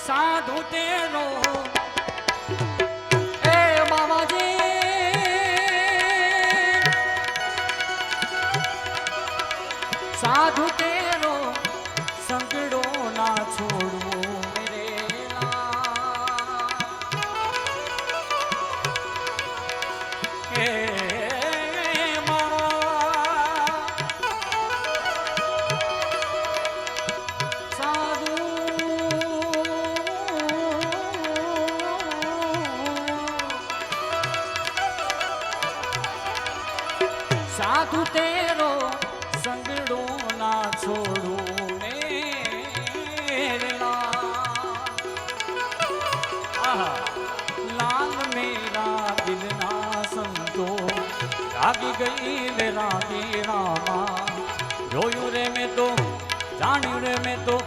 સાધુ તેરો એ બાબાજી સાધુ તેરો સંકડો ના છોડવો साधु तेरो संगड़ो ना छोड़ू मेरा लाल मेरा दिल ना संतो रागी गई रे रागी रामा जोयू रे मैं तो जान्यू रे मैं तो